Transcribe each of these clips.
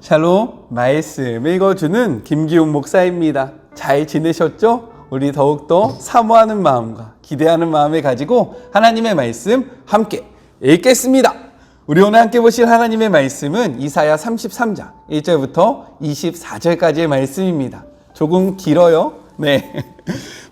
샬롬, 말씀 읽어주는 김기웅 목사입니다. 잘 지내셨죠? 우리 더욱더 사모하는 마음과 기대하는 마음을 가지고 하나님의 말씀 함께 읽겠습니다. 우리 오늘 함께 보실 하나님의 말씀은 이사야 33장 1절부터 24절까지의 말씀입니다. 조금 길어요. 네.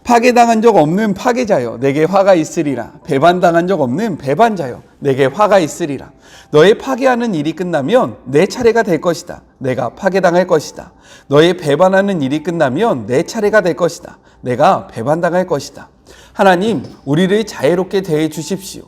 파괴당한 적 없는 파괴자여 내게 화가 있으리라. 배반당한 적 없는 배반자여 내게 화가 있으리라. 너의 파괴하는 일이 끝나면 내 차례가 될 것이다. 내가 파괴당할 것이다. 너의 배반하는 일이 끝나면 내 차례가 될 것이다. 내가 배반당할 것이다. 하나님, 우리를 자애롭게 대해 주십시오.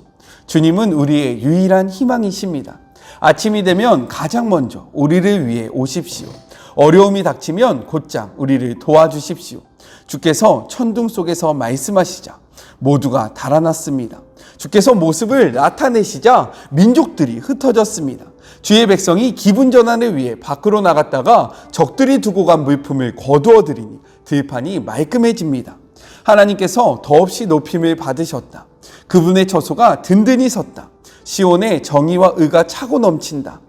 주님은 우리의 유일한 희망이십니다. 아침이 되면 가장 먼저 우리를 위해 오십시오. 어려움이 닥치면 곧장 우리를 도와주십시오. 주께서 천둥 속에서 말씀하시자 모두가 달아났습니다. 주께서 모습을 나타내시자 민족들이 흩어졌습니다. 주의 백성이 기분 전환을 위해 밖으로 나갔다가 적들이 두고 간 물품을 거두어 들이니 들판이 말끔해집니다. 하나님께서 더없이 높임을 받으셨다. 그분의 처소가 든든히 섰다. 시온의 정의와 의가 차고 넘친다.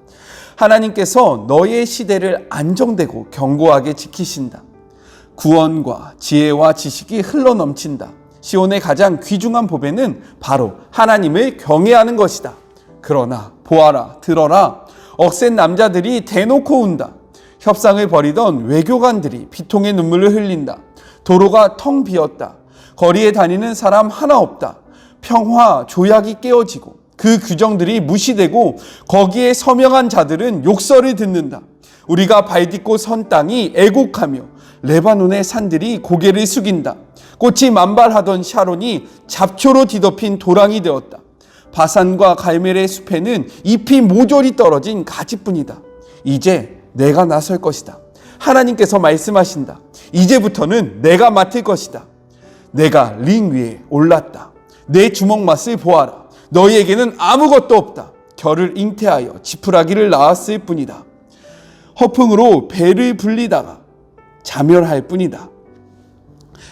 하나님께서 너의 시대를 안정되고 견고하게 지키신다. 구원과 지혜와 지식이 흘러넘친다. 시온의 가장 귀중한 보배는 바로 하나님을 경외하는 것이다. 그러나 보아라, 들어라. 억센 남자들이 대놓고 운다. 협상을 벌이던 외교관들이 비통의 눈물을 흘린다. 도로가 텅 비었다. 거리에 다니는 사람 하나 없다. 평화 조약이 깨어지고 그 규정들이 무시되고 거기에 서명한 자들은 욕설을 듣는다. 우리가 발딛고 선 땅이 애곡하며 레바논의 산들이 고개를 숙인다. 꽃이 만발하던 샤론이 잡초로 뒤덮인 도랑이 되었다. 바산과 갈멜의 숲에는 잎이 모조리 떨어진 가지뿐이다. 이제 내가 나설 것이다. 하나님께서 말씀하신다. 이제부터는 내가 맡을 것이다. 내가 링 위에 올랐다. 내 주먹 맛을 보아라. 너희에게는 아무것도 없다. 결을 잉태하여 지푸라기를 낳았을 뿐이다. 허풍으로 배를 불리다가 자멸할 뿐이다.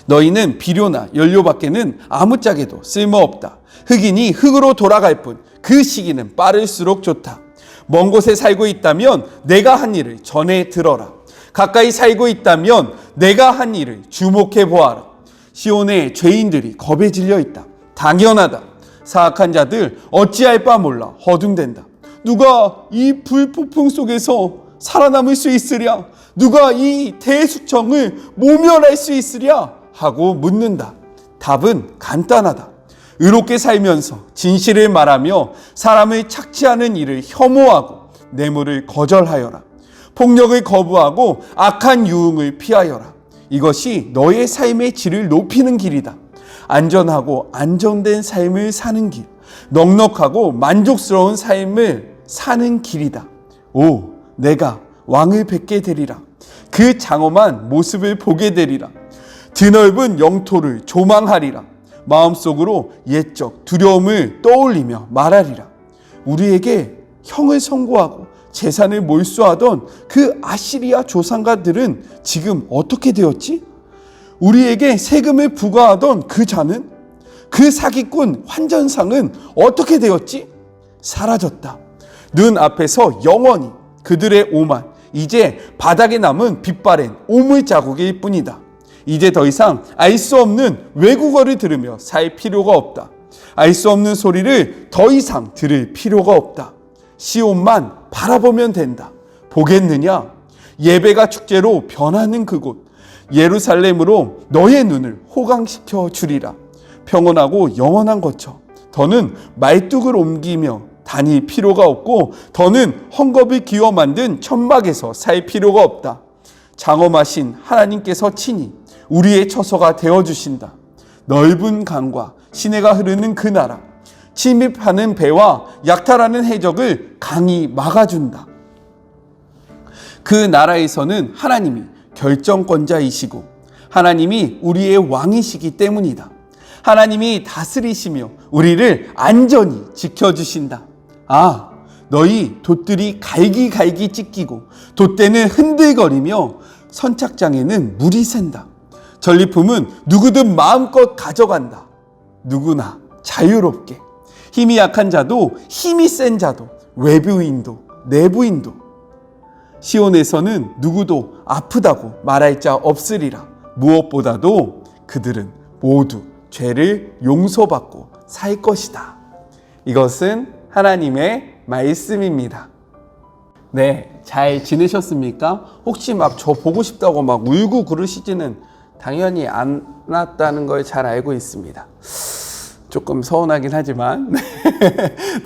너희는 비료나 연료밖에는 아무짝에도 쓸모없다. 흑인이 흙으로 돌아갈 뿐 그 시기는 빠를수록 좋다. 먼 곳에 살고 있다면 내가 한 일을 전해 들어라. 가까이 살고 있다면 내가 한 일을 주목해 보아라. 시온의 죄인들이 겁에 질려 있다. 당연하다. 사악한 자들 어찌할 바 몰라 허둥댄다. 누가 이 불폭풍 속에서 살아남을 수 있으랴? 누가 이 대수청을 모면할 수 있으랴? 하고 묻는다. 답은 간단하다. 의롭게 살면서 진실을 말하며 사람을 착취하는 일을 혐오하고 뇌물을 거절하여라. 폭력을 거부하고 악한 유흥을 피하여라. 이것이 너의 삶의 질을 높이는 길이다. 안전하고 안정된 삶을 사는 길, 넉넉하고 만족스러운 삶을 사는 길이다. 오, 내가 왕을 뵙게 되리라. 그 장엄한 모습을 보게 되리라. 드넓은 영토를 조망하리라. 마음속으로 옛적 두려움을 떠올리며 말하리라. 우리에게 형을 선고하고 재산을 몰수하던 그 아시리아 조상가들은 지금 어떻게 되었지? 우리에게 세금을 부과하던 그 자는, 그 사기꾼 환전상은 어떻게 되었지? 사라졌다. 눈 앞에서 영원히 그들의 오만, 이제 바닥에 남은 빛바랜 오물 자국일 뿐이다. 이제 더 이상 알 수 없는 외국어를 들으며 살 필요가 없다. 알 수 없는 소리를 더 이상 들을 필요가 없다. 시온만 바라보면 된다. 보겠느냐? 예배가 축제로 변하는 그곳 예루살렘으로 너의 눈을 호강시켜 주리라. 평온하고 영원한 거처. 더는 말뚝을 옮기며 다닐 필요가 없고 더는 헝겊을 기워 만든 천막에서 살 필요가 없다. 장엄하신 하나님께서 친히 우리의 처소가 되어주신다. 넓은 강과 시내가 흐르는 그 나라, 침입하는 배와 약탈하는 해적을 강이 막아준다. 그 나라에서는 하나님이 결정권자이시고 하나님이 우리의 왕이시기 때문이다. 하나님이 다스리시며 우리를 안전히 지켜주신다. 아, 너희 돛들이 갈기갈기 찢기고 돛대는 흔들거리며 선착장에는 물이 샌다. 전리품은 누구든 마음껏 가져간다. 누구나 자유롭게. 힘이 약한 자도 힘이 센 자도 외부인도 내부인도 시온에서는 누구도 아프다고 말할 자 없으리라. 무엇보다도 그들은 모두 죄를 용서받고 살 것이다. 이것은 하나님의 말씀입니다. 네, 잘 지내셨습니까? 혹시 막 저 보고 싶다고 막 울고 그러시지는 당연히 않았다는 걸 잘 알고 있습니다. 조금 서운하긴 하지만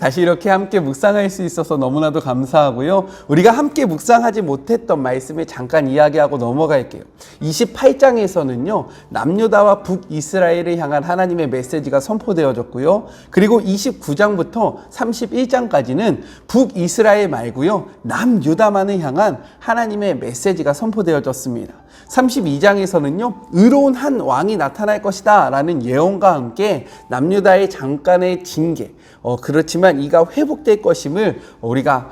다시 이렇게 함께 묵상할 수 있어서 너무나도 감사하고요. 우리가 함께 묵상하지 못했던 말씀을 잠깐 이야기하고 넘어갈게요. 28장에서는요, 남유다와 북이스라엘을 향한 하나님의 메시지가 선포되어졌고요. 그리고 29장부터 31장까지는 북이스라엘 말고요, 남유다만을 향한 하나님의 메시지가 선포되어졌습니다. 32장에서는요, 의로운 한 왕이 나타날 것이다 라는 예언과 함께 남유다의 잠깐의 징계, 그렇지만 이가 회복될 것임을 우리가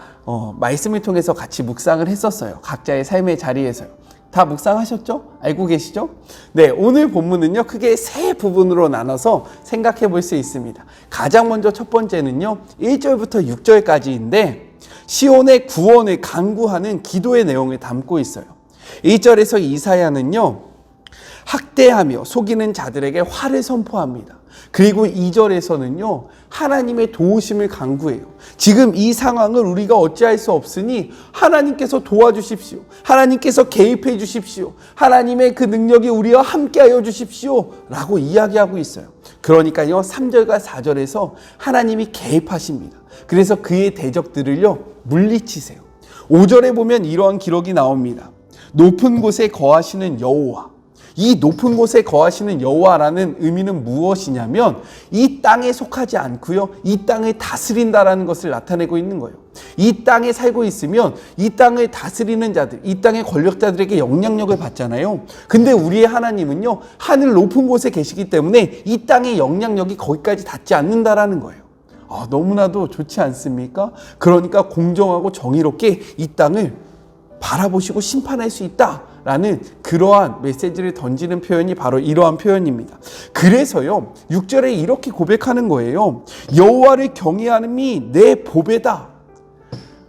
말씀을 통해서 같이 묵상을 했었어요. 각자의 삶의 자리에서요. 다 묵상하셨죠? 알고 계시죠? 네, 오늘 본문은요, 크게 세 부분으로 나눠서 생각해 볼 수 있습니다. 가장 먼저 첫 번째는요, 1절부터 6절까지인데 시온의 구원을 간구하는 기도의 내용을 담고 있어요. 1절에서 이사야는요, 학대하며 속이는 자들에게 화를 선포합니다. 그리고 2절에서는요, 하나님의 도우심을 간구해요. 지금 이 상황을 우리가 어찌할 수 없으니 하나님께서 도와주십시오. 하나님께서 개입해 주십시오. 하나님의 그 능력이 우리와 함께하여 주십시오 라고 이야기하고 있어요. 그러니까요, 3절과 4절에서 하나님이 개입하십니다. 그래서 그의 대적들을요, 물리치세요. 5절에 보면 이러한 기록이 나옵니다. 높은 곳에 거하시는 여호와. 이 높은 곳에 거하시는 여호와라는 의미는 무엇이냐면 이 땅에 속하지 않고요, 이 땅을 다스린다라는 것을 나타내고 있는 거예요. 이 땅에 살고 있으면 이 땅을 다스리는 자들, 이 땅의 권력자들에게 영향력을 받잖아요. 근데 우리의 하나님은요, 하늘 높은 곳에 계시기 때문에 이 땅의 영향력이 거기까지 닿지 않는다라는 거예요. 너무나도 좋지 않습니까? 그러니까 공정하고 정의롭게 이 땅을 바라보시고 심판할 수 있다라는 그러한 메시지를 던지는 표현이 바로 이러한 표현입니다. 그래서요, 6절에 이렇게 고백하는 거예요. 여호와를 경외함이 내 보배다.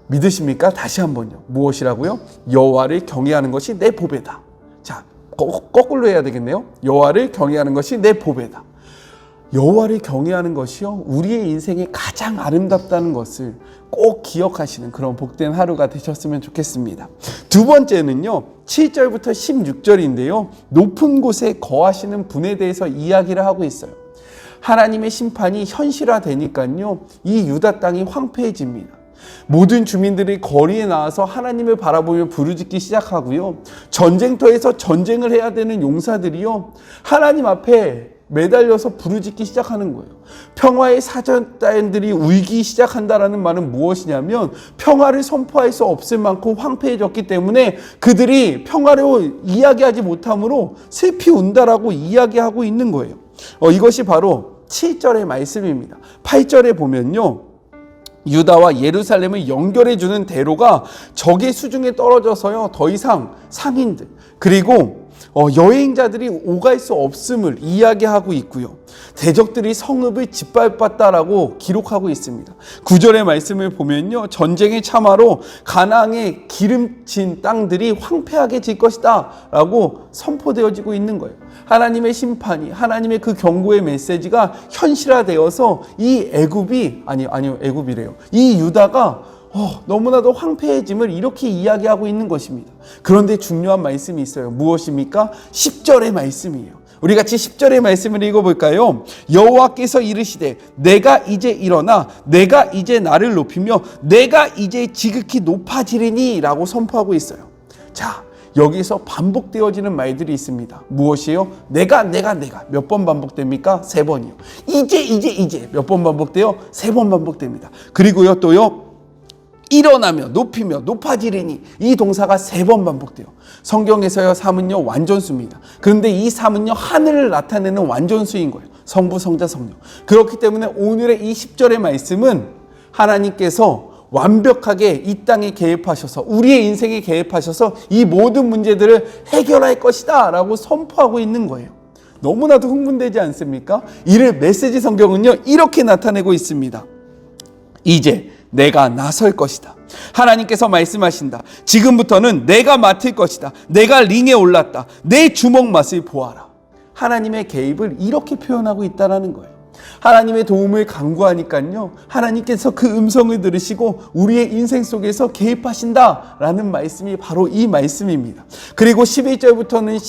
믿으십니까? 다시 한번요. 무엇이라고요? 여호와를 경외하는 것이 내 보배다. 자, 거꾸로 해야 되겠네요. 여호와를 경외하는 것이 내 보배다. 여호와를 경외하는 것이요, 우리의 인생이 가장 아름답다는 것을 꼭 기억하시는 그런 복된 하루가 되셨으면 좋겠습니다. 두 번째는요, 7절부터 16절인데요, 높은 곳에 거하시는 분에 대해서 이야기를 하고 있어요. 하나님의 심판이 현실화되니까요, 이 유다 땅이 황폐해집니다. 모든 주민들이 거리에 나와서 하나님을 바라보며 부르짖기 시작하고요, 전쟁터에서 전쟁을 해야 되는 용사들이요, 하나님 앞에 매달려서 부르짖기 시작하는 거예요. 평화의 사절단들이 울기 시작한다라는 말은 무엇이냐면 평화를 선포할 수 없을 만큼 황폐해졌기 때문에 그들이 평화로 이야기하지 못함으로 슬피 운다라고 이야기하고 있는 거예요. 이것이 바로 7절의 말씀입니다. 8절에 보면요, 유다와 예루살렘을 연결해주는 대로가 적의 수중에 떨어져서요, 더 이상 상인들 그리고 여행자들이 오갈 수 없음을 이야기하고 있고요, 대적들이 성읍을 짓밟았다라고 기록하고 있습니다. 9절의 말씀을 보면요, 전쟁의 참화로 가나안의 기름진 땅들이 황폐하게 질 것이다 라고 선포되어지고 있는 거예요. 하나님의 심판이, 하나님의 그 경고의 메시지가 현실화되어서 이 애굽이래요. 이 유다가 너무나도 황폐해짐을 이렇게 이야기하고 있는 것입니다. 그런데 중요한 말씀이 있어요. 무엇입니까? 10절의 말씀이에요. 우리 같이 10절의 말씀을 읽어볼까요? 여호와께서 이르시되 내가 이제 일어나 내가 이제 나를 높이며 내가 이제 지극히 높아지리니 라고 선포하고 있어요. 자, 여기서 반복되어지는 말들이 있습니다. 무엇이요? 내가 몇 번 반복됩니까? 3번이요. 이제 몇 번 반복돼요? 3번 반복됩니다. 그리고요, 또요, 일어나며 높이며 높아지리니 이 동사가 3번 반복돼요. 성경에서요, 3은요 완전수입니다. 그런데 이 3은요 하늘을 나타내는 완전수인 거예요. 성부, 성자, 성령. 그렇기 때문에 오늘의 이 10절의 말씀은 하나님께서 완벽하게 이 땅에 개입하셔서 우리의 인생에 개입하셔서 이 모든 문제들을 해결할 것이다 라고 선포하고 있는 거예요. 너무나도 흥분되지 않습니까? 이를 메시지 성경은요 이렇게 나타내고 있습니다. 이제 내가 나설 것이다. 하나님께서 말씀하신다. 지금부터는 내가 맡을 것이다. 내가 링에 올랐다. 내 주먹 맛을 보아라. 하나님의 개입을 이렇게 표현하고 있다는 거예요. 하나님의 도움을 간구하니까요, 하나님께서 그 음성을 들으시고 우리의 인생 속에서 개입하신다라는 말씀이 바로 이 말씀입니다. 그리고 11절부터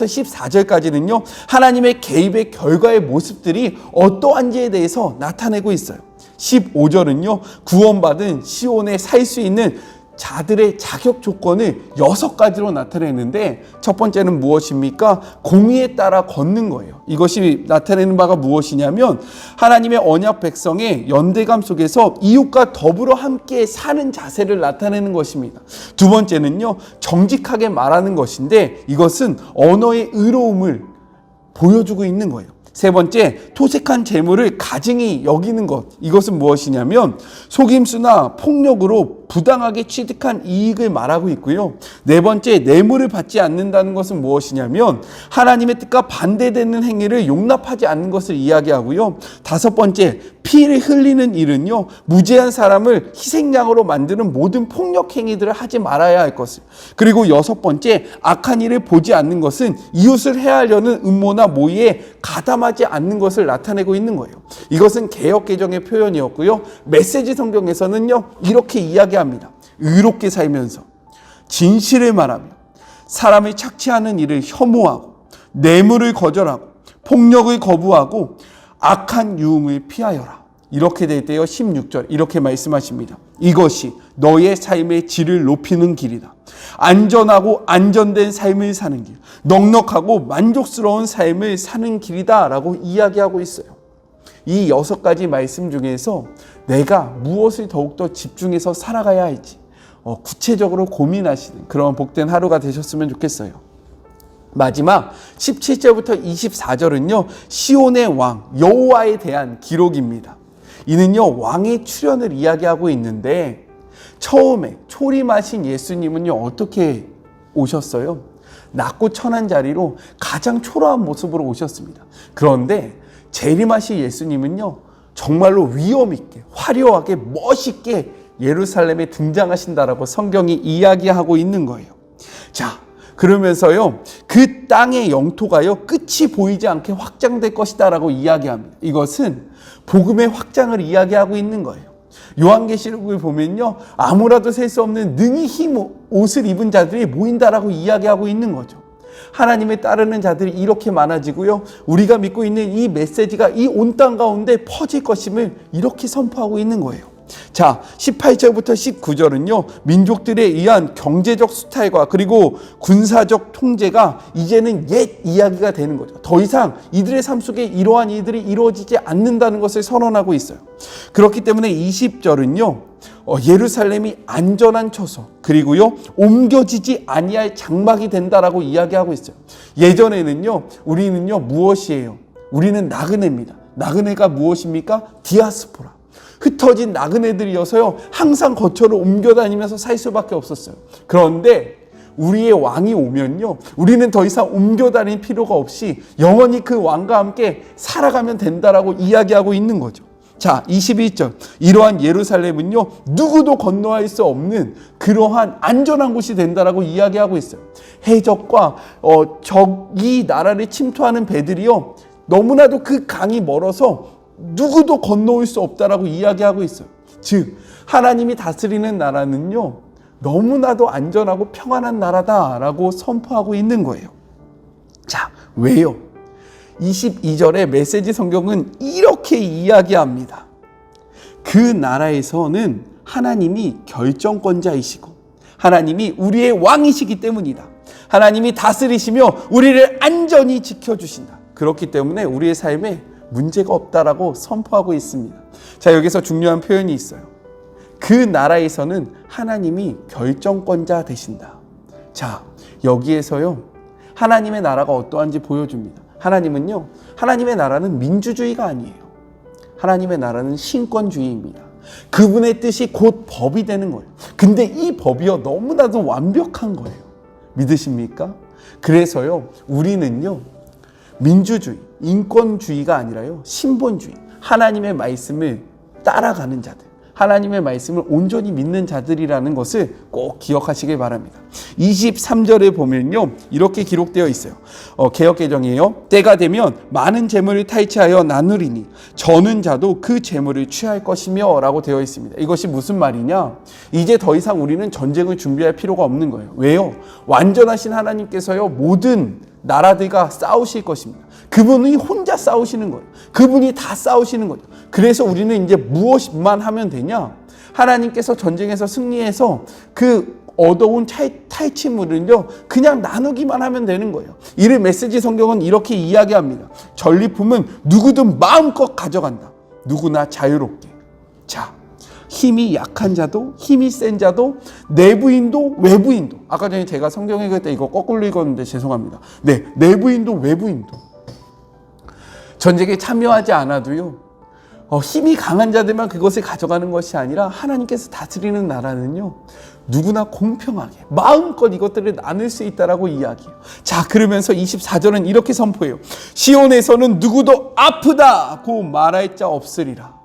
14절까지는요, 하나님의 개입의 결과의 모습들이 어떠한지에 대해서 나타내고 있어요. 15절은요, 구원받은 시온에 살 수 있는 자들의 자격 조건을 6가지로 나타내는데, 첫 번째는 무엇입니까? 공의에 따라 걷는 거예요. 이것이 나타내는 바가 무엇이냐면, 하나님의 언약 백성의 연대감 속에서 이웃과 더불어 함께 사는 자세를 나타내는 것입니다. 두 번째는요, 정직하게 말하는 것인데, 이것은 언어의 의로움을 보여주고 있는 거예요. 세 번째, 토색한 재물을 가증히 여기는 것. 이것은 무엇이냐면 속임수나 폭력으로 부당하게 취득한 이익을 말하고 있고요. 네 번째, 뇌물을 받지 않는다는 것은 무엇이냐면 하나님의 뜻과 반대되는 행위를 용납하지 않는 것을 이야기하고요. 다섯 번째, 피를 흘리는 일은요, 무죄한 사람을 희생양으로 만드는 모든 폭력 행위들을 하지 말아야 할 것을. 그리고 여섯 번째, 악한 일을 보지 않는 것은 이웃을 해하려는 음모나 모의에 가담하지 않는 것을 나타내고 있는 거예요. 이것은 개역개정의 표현이었고요. 메시지 성경에서는요, 이렇게 이야기합니다. 의롭게 살면서 진실을 말하며 사람을 착취하는 일을 혐오하고 뇌물을 거절하고 폭력을 거부하고 악한 유흥을 피하여라. 이렇게 될 때요, 16절 이렇게 말씀하십니다. 이것이 너의 삶의 질을 높이는 길이다. 안전하고 안전된 삶을 사는 길, 넉넉하고 만족스러운 삶을 사는 길이다 라고 이야기하고 있어요. 이 6가지 말씀 중에서 내가 무엇을 더욱더 집중해서 살아가야 할지 구체적으로 고민하시는 그런 복된 하루가 되셨으면 좋겠어요. 마지막 17절부터 24절은요, 시온의 왕 여호와에 대한 기록입니다. 이는요, 왕의 출현을 이야기하고 있는데, 처음에 초림하신 예수님은요, 어떻게 오셨어요? 낮고 천한 자리로 가장 초라한 모습으로 오셨습니다. 그런데 재림하신 예수님은요, 정말로 위엄 있게 화려하게 멋있게 예루살렘에 등장하신다라고 성경이 이야기하고 있는 거예요. 자, 그러면서요, 그 땅의 영토가요, 끝이 보이지 않게 확장될 것이다 라고 이야기합니다. 이것은 복음의 확장을 이야기하고 있는 거예요. 요한계시록을 보면요, 아무라도 셀 수 없는 능히 흰 옷을 입은 자들이 모인다라고 이야기하고 있는 거죠. 하나님을 따르는 자들이 이렇게 많아지고요, 우리가 믿고 있는 이 메시지가 이 온 땅 가운데 퍼질 것임을 이렇게 선포하고 있는 거예요. 자, 18절부터 19절은요, 민족들에 의한 경제적 수탈과 그리고 군사적 통제가 이제는 옛 이야기가 되는 거죠. 더 이상 이들의 삶 속에 이러한 일들이 이루어지지 않는다는 것을 선언하고 있어요. 그렇기 때문에 20절은요, 예루살렘이 안전한 처소, 그리고요, 옮겨지지 아니할 장막이 된다라고 이야기하고 있어요. 예전에는요, 우리는요, 무엇이에요? 우리는 나그네입니다. 나그네가 무엇입니까? 디아스포라. 흩어진 나그네들이어서요, 항상 거처를 옮겨다니면서 살 수밖에 없었어요. 그런데 우리의 왕이 오면요, 우리는 더 이상 옮겨다닐 필요가 없이 영원히 그 왕과 함께 살아가면 된다라고 이야기하고 있는 거죠. 자, 21절. 이러한 예루살렘은요, 누구도 건너갈 수 없는 그러한 안전한 곳이 된다라고 이야기하고 있어요. 해적과 적이 나라를 침투하는 배들이요, 너무나도 그 강이 멀어서 누구도 건너올 수 없다라고 이야기하고 있어요. 즉, 하나님이 다스리는 나라는요, 너무나도 안전하고 평안한 나라다라고 선포하고 있는 거예요. 자, 왜요? 22절의 메시지 성경은 이렇게 이야기합니다. 그 나라에서는 하나님이 결정권자이시고 하나님이 우리의 왕이시기 때문이다. 하나님이 다스리시며 우리를 안전히 지켜주신다. 그렇기 때문에 우리의 삶에 문제가 없다라고 선포하고 있습니다. 자, 여기서 중요한 표현이 있어요. 그 나라에서는 하나님이 결정권자 되신다. 자, 여기에서요, 하나님의 나라가 어떠한지 보여줍니다. 하나님은요, 하나님의 나라는 민주주의가 아니에요. 하나님의 나라는 신권주의입니다. 그분의 뜻이 곧 법이 되는 거예요. 근데 이 법이요, 너무나도 완벽한 거예요. 믿으십니까? 그래서요, 우리는요, 민주주의, 인권주의가 아니라요, 신본주의, 하나님의 말씀을 따라가는 자들, 하나님의 말씀을 온전히 믿는 자들이라는 것을 꼭 기억하시길 바랍니다. 23절에 보면요, 이렇게 기록되어 있어요. 개역개정이에요. 때가 되면 많은 재물을 탈취하여 나누리니 저는 자도 그 재물을 취할 것이며 라고 되어 있습니다. 이것이 무슨 말이냐? 이제 더 이상 우리는 전쟁을 준비할 필요가 없는 거예요. 왜요? 완전하신 하나님께서요, 모든 나라들과 싸우실 것입니다. 그분이 혼자 싸우시는 거예요. 그분이 다 싸우시는 거죠. 그래서 우리는 이제 무엇만 하면 되냐? 하나님께서 전쟁에서 승리해서 그 얻어온 탈취물은요, 그냥 나누기만 하면 되는 거예요. 이를 메시지 성경은 이렇게 이야기합니다. 전리품은 누구든 마음껏 가져간다. 누구나 자유롭게. 자, 힘이 약한 자도 힘이 센 자도 내부인도 외부인도, 아까 전에 제가 성경 읽을 때 이거 거꾸로 읽었는데 죄송합니다. 네, 내부인도 외부인도 전쟁에 참여하지 않아도요, 힘이 강한 자들만 그것을 가져가는 것이 아니라 하나님께서 다스리는 나라는요, 누구나 공평하게 마음껏 이것들을 나눌 수 있다라고 이야기해요. 자, 그러면서 24절은 이렇게 선포해요. 시온에서는 누구도 아프다고 말할 자 없으리라.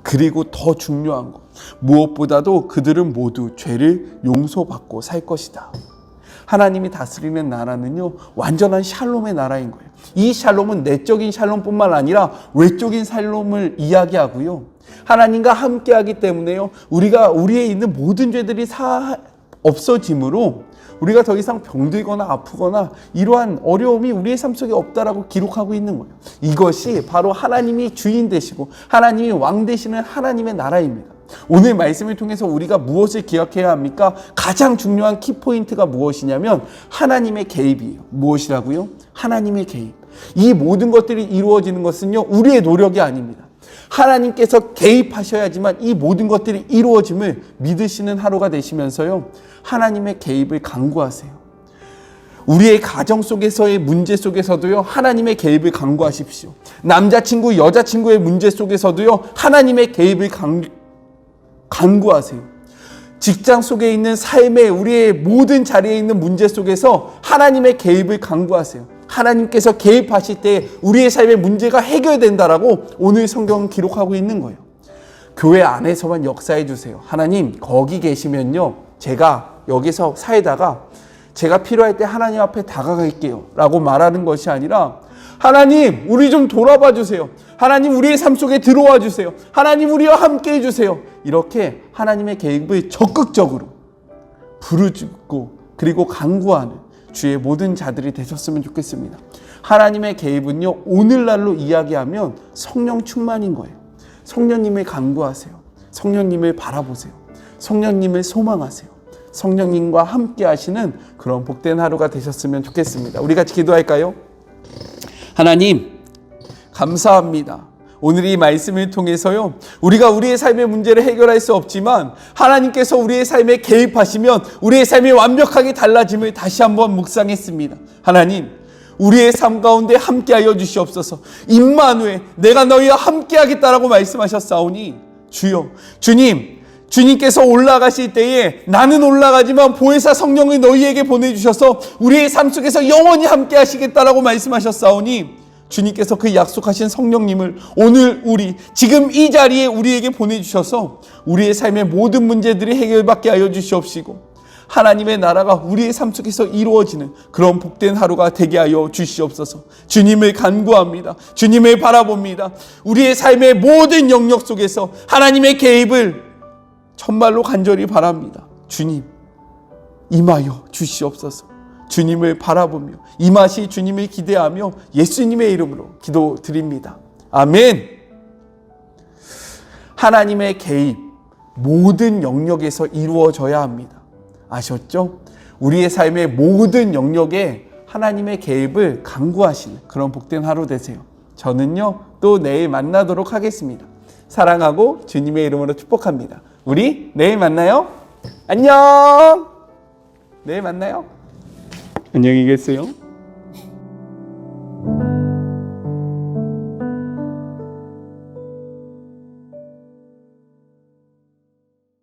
그리고 더 중요한 것, 무엇보다도 그들은 모두 죄를 용서받고 살 것이다. 하나님이 다스리는 나라는요, 완전한 샬롬의 나라인 거예요. 이 샬롬은 내적인 샬롬뿐만 아니라 외적인 샬롬을 이야기하고요, 하나님과 함께하기 때문에요, 우리에 있는 모든 죄들이 없어짐으로 우리가 더 이상 병들거나 아프거나 이러한 어려움이 우리의 삶 속에 없다라고 기록하고 있는 거예요. 이것이 바로 하나님이 주인 되시고 하나님이 왕 되시는 하나님의 나라입니다. 오늘 말씀을 통해서 우리가 무엇을 기억해야 합니까? 가장 중요한 키포인트가 무엇이냐면 하나님의 개입이에요. 무엇이라고요? 하나님의 개입. 이 모든 것들이 이루어지는 것은요, 우리의 노력이 아닙니다. 하나님께서 개입하셔야지만 이 모든 것들이 이루어짐을 믿으시는 하루가 되시면서요, 하나님의 개입을 간구하세요. 우리의 가정 속에서의 문제 속에서도요, 하나님의 개입을 간구하십시오. 남자친구, 여자친구의 문제 속에서도요, 하나님의 개입을 간구하세요. 직장 속에 있는 삶의 우리의 모든 자리에 있는 문제 속에서 하나님의 개입을 간구하세요. 하나님께서 개입하실 때 우리의 삶의 문제가 해결된다라고 오늘 성경은 기록하고 있는 거예요. 교회 안에서만 역사해 주세요. 하나님, 거기 계시면요, 제가 여기서 살다가 제가 필요할 때 하나님 앞에 다가갈게요 라고 말하는 것이 아니라, 하나님, 우리 좀 돌아봐 주세요. 하나님, 우리의 삶 속에 들어와 주세요. 하나님, 우리와 함께 해주세요. 이렇게 하나님의 개입을 적극적으로 부르짖고 그리고 간구하는 주의 모든 자들이 되셨으면 좋겠습니다. 하나님의 개입은요, 오늘날로 이야기하면 성령 충만인 거예요. 성령님을 간구하세요. 성령님을 바라보세요. 성령님을 소망하세요. 성령님과 함께 하시는 그런 복된 하루가 되셨으면 좋겠습니다. 우리 같이 기도할까요? 하나님, 감사합니다. 오늘 이 말씀을 통해서요, 우리가 우리의 삶의 문제를 해결할 수 없지만 하나님께서 우리의 삶에 개입하시면 우리의 삶이 완벽하게 달라짐을 다시 한번 묵상했습니다. 하나님, 우리의 삶 가운데 함께하여 주시옵소서. 임마누엘, 내가 너희와 함께하겠다라고 말씀하셨사오니 주여, 주님께서 올라가실 때에 나는 올라가지만 보혜사 성령을 너희에게 보내주셔서 우리의 삶 속에서 영원히 함께 하시겠다라고 말씀하셨사오니 주님께서 그 약속하신 성령님을 오늘 지금 이 자리에 우리에게 보내주셔서 우리의 삶의 모든 문제들이 해결받게 하여 주시옵시고 하나님의 나라가 우리의 삶 속에서 이루어지는 그런 복된 하루가 되게 하여 주시옵소서. 주님을 간구합니다. 주님을 바라봅니다. 우리의 삶의 모든 영역 속에서 하나님의 개입을 정말로 간절히 바랍니다. 주님, 임하여 주시옵소서. 주님을 바라보며 임하시 주님을 기대하며 예수님의 이름으로 기도드립니다. 아멘. 하나님의 개입, 모든 영역에서 이루어져야 합니다. 아셨죠? 우리의 삶의 모든 영역에 하나님의 개입을 간구하시는 그런 복된 하루 되세요. 저는요, 또 내일 만나도록 하겠습니다. 사랑하고 주님의 이름으로 축복합니다. 우리 내일 만나요. 안녕. 내일 만나요. 안녕히 계세요.